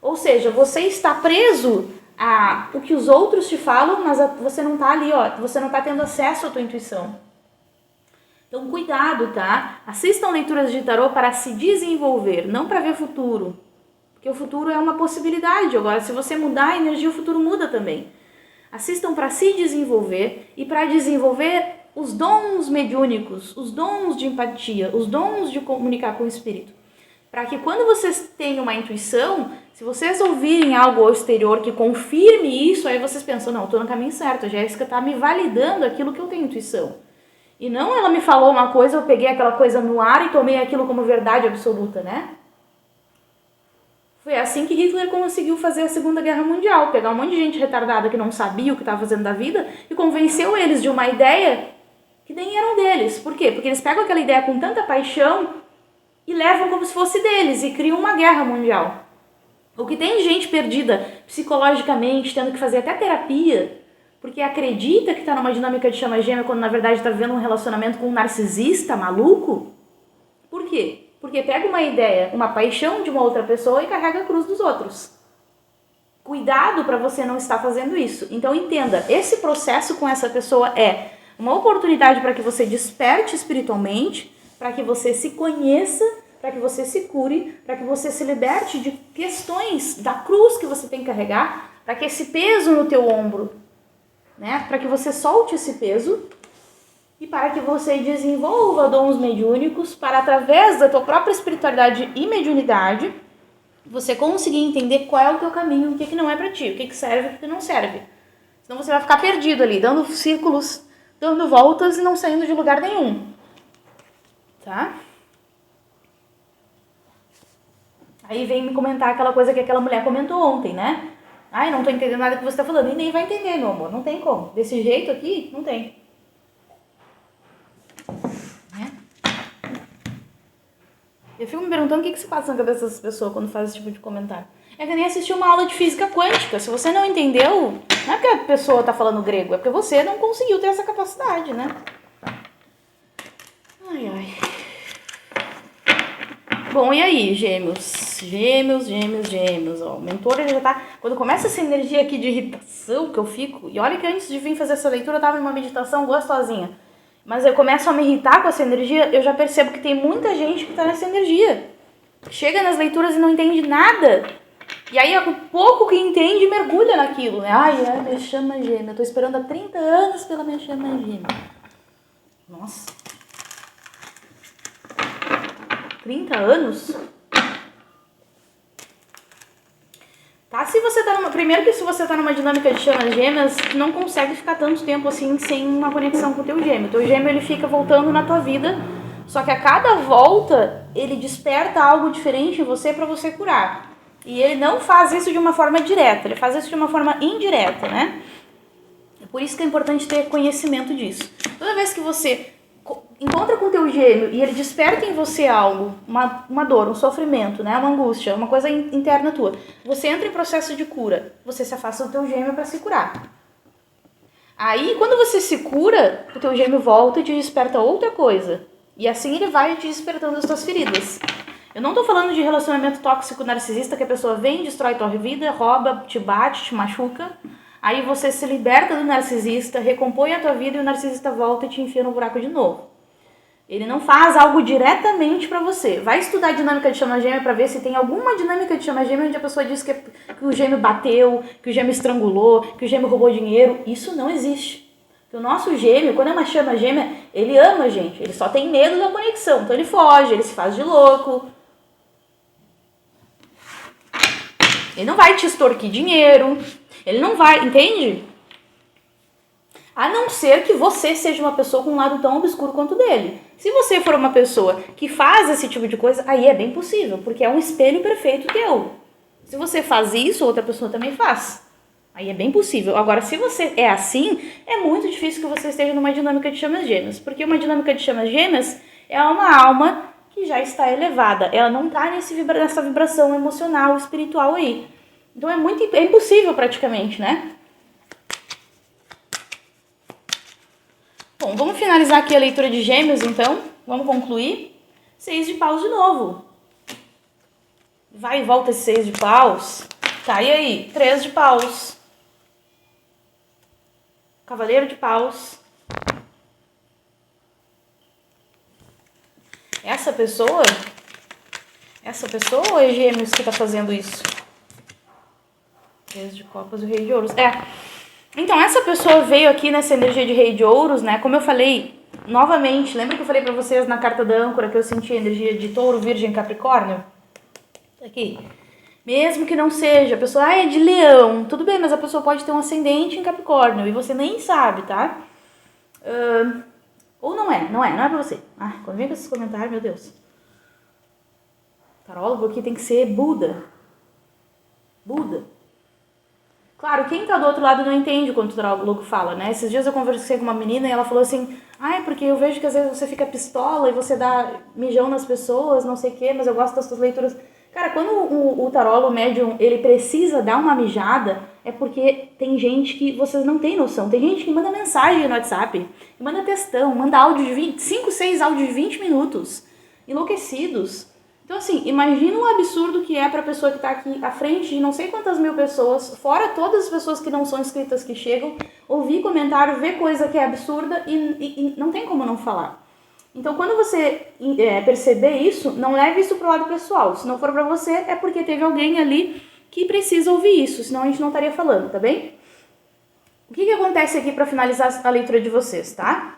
Ou seja, você está preso a o que os outros te falam, mas você não está ali, você não está tendo acesso à tua intuição. Então, cuidado, tá? Assistam leituras de tarô para se desenvolver, não para ver futuro. Porque o futuro é uma possibilidade. Agora, se você mudar a energia, o futuro muda também. Assistam para se desenvolver e para desenvolver os dons mediúnicos, os dons de empatia, os dons de comunicar com o espírito. Para que quando vocês tenham uma intuição, se vocês ouvirem algo ao exterior que confirme isso, aí vocês pensam, não, estou no caminho certo, a Jéssica está me validando aquilo que eu tenho intuição. E não ela me falou uma coisa, eu peguei aquela coisa no ar e tomei aquilo como verdade absoluta, né? Foi assim que Hitler conseguiu fazer a Segunda Guerra Mundial, pegar um monte de gente retardada que não sabia o que estava fazendo da vida e convenceu eles de uma ideia que nem eram deles. Por quê? Porque eles pegam aquela ideia com tanta paixão e levam como se fosse deles e criam uma guerra mundial. O que tem gente perdida psicologicamente, tendo que fazer até terapia, porque acredita que está numa dinâmica de chama gêmea quando na verdade está vivendo um relacionamento com um narcisista maluco. Por quê? Porque pega uma ideia, uma paixão de uma outra pessoa e carrega a cruz dos outros. Cuidado para você não estar fazendo isso. Então entenda, esse processo com essa pessoa é uma oportunidade para que você desperte espiritualmente, para que você se conheça, para que você se cure, para que você se liberte de questões da cruz que você tem que carregar, para que esse peso no teu ombro, né, para que você solte esse peso e para que você desenvolva dons mediúnicos para, através da tua própria espiritualidade e mediunidade, você conseguir entender qual é o teu caminho, o que não é para ti, o que serve e o que não serve. Senão você vai ficar perdido ali, dando círculos, dando voltas e não saindo de lugar nenhum. Tá? Aí vem me comentar aquela coisa que aquela mulher comentou ontem, né? Ai, não tô entendendo nada que você tá falando. E nem vai entender, meu amor. Não tem como. Desse jeito aqui, não tem. Né? Eu fico me perguntando o que se passa na cabeça dessas pessoas quando faz esse tipo de comentário. É que nem assistir uma aula de física quântica. Se você não entendeu, não é porque a pessoa tá falando grego, é porque você não conseguiu ter essa capacidade, né? Ai, ai. Bom, e aí, gêmeos? Gêmeos. Ó, o mentor, ele já tá... Quando começa essa energia aqui de irritação que eu fico... E olha que antes de vir fazer essa leitura, eu tava numa meditação gostosinha. Mas eu começo a me irritar com essa energia, eu já percebo que tem muita gente que tá nessa energia. Chega nas leituras e não entende nada. E aí, o pouco que entende, mergulha naquilo, né? Ai, minha chama gêmea. Eu tô esperando há 30 anos pela minha chama gêmea. Nossa. 30 anos? Tá, se você tá numa... Primeiro que se você tá numa dinâmica de chamas gêmeas, não consegue ficar tanto tempo assim sem uma conexão com o teu gêmeo. O teu gêmeo, ele fica voltando na tua vida, só que a cada volta, ele desperta algo diferente em você pra você curar. E ele não faz isso de uma forma direta, ele faz isso de uma forma indireta, né? É por isso que é importante ter conhecimento disso. Toda vez que você encontra com o teu gêmeo e ele desperta em você algo, uma dor, um sofrimento, né, uma angústia, uma coisa interna tua, você entra em processo de cura, você se afasta do teu gêmeo para se curar. Aí, quando você se cura, o teu gêmeo volta e te desperta outra coisa. E assim ele vai te despertando as tuas feridas. Eu não tô falando de relacionamento tóxico narcisista, que a pessoa vem, destrói tua vida, rouba, te bate, te machuca. Aí você se liberta do narcisista, recompõe a tua vida e o narcisista volta e te enfia no buraco de novo. Ele não faz algo diretamente pra você. Vai estudar a dinâmica de chama gêmea pra ver se tem alguma dinâmica de chama gêmea onde a pessoa diz que o gêmeo bateu, que o gêmeo estrangulou, que o gêmeo roubou dinheiro. Isso não existe. Porque o nosso gêmeo, quando é uma chama gêmea, ele ama a gente. Ele só tem medo da conexão. Então ele foge, ele se faz de louco. Ele não vai te extorquir dinheiro. Ele não vai, entende? A não ser que você seja uma pessoa com um lado tão obscuro quanto o dele. Se você for uma pessoa que faz esse tipo de coisa, aí é bem possível, porque é um espelho perfeito teu. Se você faz isso, outra pessoa também faz. Aí é bem possível. Agora, se você é assim, é muito difícil que você esteja numa dinâmica de chamas gêmeas. Porque uma dinâmica de chamas gêmeas é uma alma que já está elevada. Ela não está nessa vibração emocional, espiritual aí. Então é impossível praticamente, né? Bom, vamos finalizar aqui a leitura de gêmeos, então. Vamos concluir. 6 de paus de novo. Vai e volta esse 6 de paus. Tá, e aí? 3 de paus. Cavaleiro de paus. Essa pessoa ou é gêmeos que tá fazendo isso? 3 de copas e o rei de ouros. Então, essa pessoa veio aqui nessa energia de rei de ouros, né? Como eu falei, novamente, lembra que eu falei pra vocês na carta da âncora que eu senti a energia de touro, virgem, capricórnio? Aqui. Mesmo que não seja, a pessoa, é de leão. Tudo bem, mas a pessoa pode ter um ascendente em capricórnio e você nem sabe, tá? Ou não é pra você. Quando vem com esses comentários, meu Deus. Tarólogo aqui tem que ser Buda. Claro, quem tá do outro lado não entende quando o tarólogo fala, né? Esses dias eu conversei com uma menina e ela falou assim, porque eu vejo que às vezes você fica pistola e você dá mijão nas pessoas, não sei o quê, mas eu gosto das suas leituras. Cara, quando o tarólogo médium, ele precisa dar uma mijada, é porque tem gente que vocês não têm noção. Tem gente que manda mensagem no WhatsApp, manda textão, manda áudio de 5, 6 áudios de 20 minutos, enlouquecidos. Então, assim, imagina o absurdo que é pra pessoa que tá aqui à frente de não sei quantas mil pessoas, fora todas as pessoas que não são inscritas que chegam, ouvir comentário, ver coisa que é absurda e não tem como não falar. Então, quando você perceber isso, não leve isso pro lado pessoal. Se não for pra você, é porque teve alguém ali que precisa ouvir isso, senão a gente não estaria falando, tá bem? O que acontece aqui pra finalizar a leitura de vocês, tá?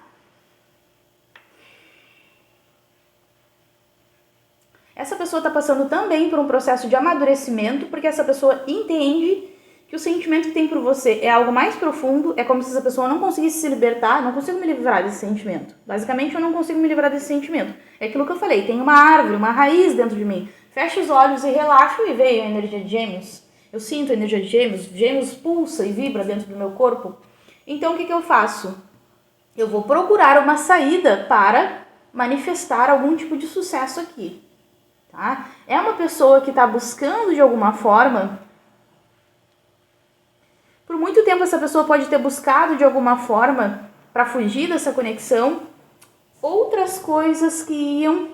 Essa pessoa está passando também por um processo de amadurecimento, porque essa pessoa entende que o sentimento que tem por você é algo mais profundo, é como se essa pessoa não conseguisse se libertar, não consigo me livrar desse sentimento. Basicamente, eu não consigo me livrar desse sentimento. É aquilo que eu falei, tem uma árvore, uma raiz dentro de mim. Fecho os olhos e relaxo e veio a energia de Gêmeos. Eu sinto a energia de Gêmeos, Gêmeos pulsa e vibra dentro do meu corpo. Então, o que eu faço? Eu vou procurar uma saída para manifestar algum tipo de sucesso aqui. Tá? É uma pessoa que está buscando de alguma forma. Por muito tempo essa pessoa pode ter buscado de alguma forma, para fugir dessa conexão, outras coisas que iam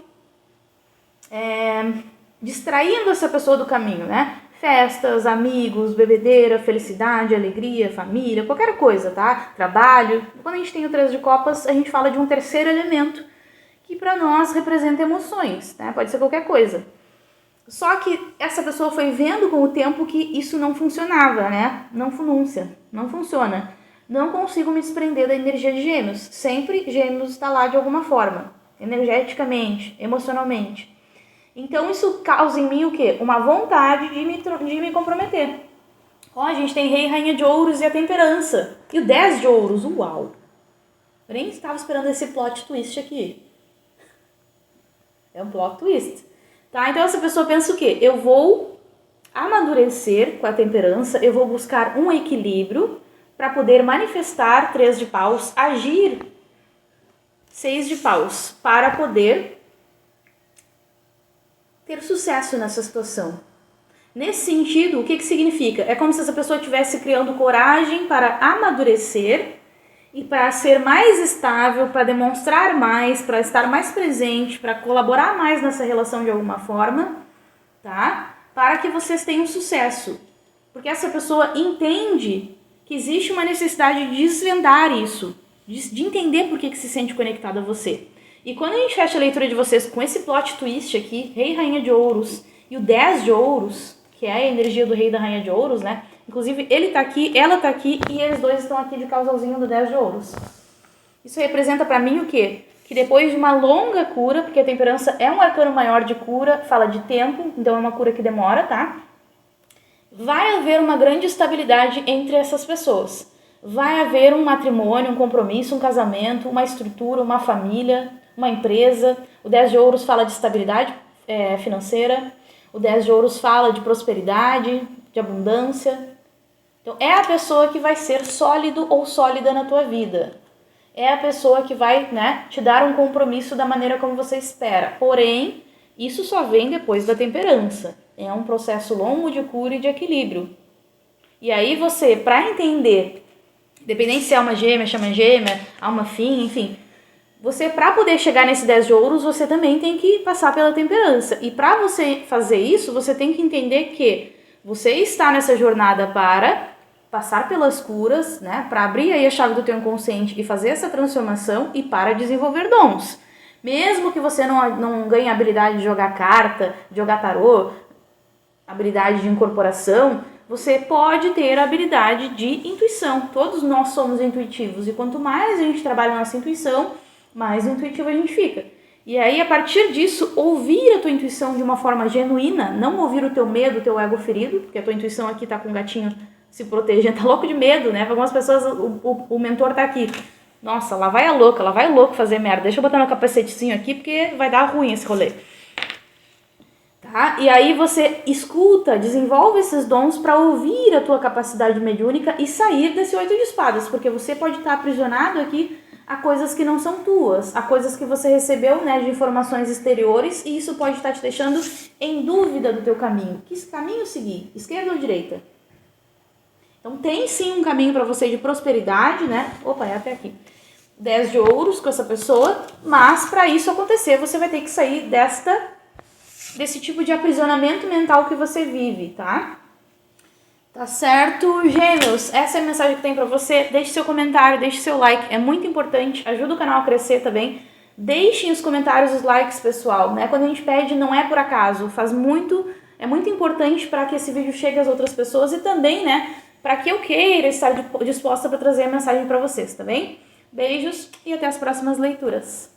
distraindo essa pessoa do caminho, né? Festas, amigos, bebedeira, felicidade, alegria, família, qualquer coisa, tá? Trabalho. Quando a gente tem o 3 de copas, a gente fala de um terceiro elemento que para nós representa emoções, né? Pode ser qualquer coisa. Só que essa pessoa foi vendo com o tempo que isso não funcionava, né? Não funciona. Não consigo me desprender da energia de Gêmeos. Sempre Gêmeos está lá de alguma forma, energeticamente, emocionalmente. Então isso causa em mim o quê? Uma vontade de me comprometer. Ó, a gente tem Rei e Rainha de Ouros e a Temperança. E o 10 de Ouros, uau! Eu nem estava esperando esse plot twist aqui. É um plot twist. Tá? Então essa pessoa pensa o quê? Eu vou amadurecer com a temperança, eu vou buscar um equilíbrio para poder manifestar 3 de paus, agir 6 de paus, para poder ter sucesso nessa situação. Nesse sentido, o que significa? É como se essa pessoa estivesse criando coragem para amadurecer e para ser mais estável, para demonstrar mais, para estar mais presente, para colaborar mais nessa relação de alguma forma, tá? Para que vocês tenham sucesso. Porque essa pessoa entende que existe uma necessidade de desvendar isso, de entender por que se sente conectado a você. E quando a gente fecha a leitura de vocês com esse plot twist aqui, Rei e Rainha de Ouros e o 10 de Ouros, que é a energia do Rei e da Rainha de Ouros, né? Inclusive, ele tá aqui, ela tá aqui e eles dois estão aqui de casalzinho do 10 de Ouros. Isso representa pra mim o quê? Que depois de uma longa cura, porque a temperança é um arcano maior de cura, fala de tempo, então é uma cura que demora, tá? Vai haver uma grande estabilidade entre essas pessoas. Vai haver um matrimônio, um compromisso, um casamento, uma estrutura, uma família, uma empresa. O 10 de Ouros fala de estabilidade financeira. O 10 de Ouros fala de prosperidade, de abundância. Então, é a pessoa que vai ser sólido ou sólida na tua vida. É a pessoa que vai, né, te dar um compromisso da maneira como você espera. Porém, isso só vem depois da temperança. É um processo longo de cura e de equilíbrio. E aí você, para entender, independente se é uma gêmea, chama gêmea, alma fim, enfim, você, para poder chegar nesse 10 de Ouros, você também tem que passar pela temperança. E para você fazer isso, você tem que entender que você está nessa jornada para passar pelas curas, né, para abrir aí a chave do teu inconsciente e fazer essa transformação e para desenvolver dons. Mesmo que você não ganhe a habilidade de jogar carta, de jogar tarô, habilidade de incorporação, você pode ter a habilidade de intuição. Todos nós somos intuitivos e quanto mais a gente trabalha a nossa intuição, mais intuitivo a gente fica. E aí, a partir disso, ouvir a tua intuição de uma forma genuína, não ouvir o teu medo, o teu ego ferido, porque a tua intuição aqui tá com o gatinho se protegendo, tá louco de medo, né? Para algumas pessoas, o mentor tá aqui. Nossa, lá vai o louco fazer merda. Deixa eu botar meu capacetezinho aqui, porque vai dar ruim esse rolê. Tá? E aí você escuta, desenvolve esses dons para ouvir a tua capacidade mediúnica e sair desse 8 de espadas, porque você pode estar aprisionado aqui a coisas que não são tuas, a coisas que você recebeu, né, de informações exteriores, e isso pode estar te deixando em dúvida do teu caminho. Que caminho seguir? Esquerda ou direita? Então tem sim um caminho para você de prosperidade, né? Opa, é até aqui. 10 de Ouros com essa pessoa, mas para isso acontecer, você vai ter que sair desse tipo de aprisionamento mental que você vive, tá? Tá certo, Gêmeos? Essa é a mensagem que tem pra você. Deixe seu comentário, deixe seu like, é muito importante, ajuda o canal a crescer também. Deixem os comentários, os likes, pessoal, né? Quando a gente pede, não é por acaso, é muito importante para que esse vídeo chegue às outras pessoas e também, né, para que eu queira estar disposta para trazer a mensagem para vocês, tá bem? Beijos e até as próximas leituras.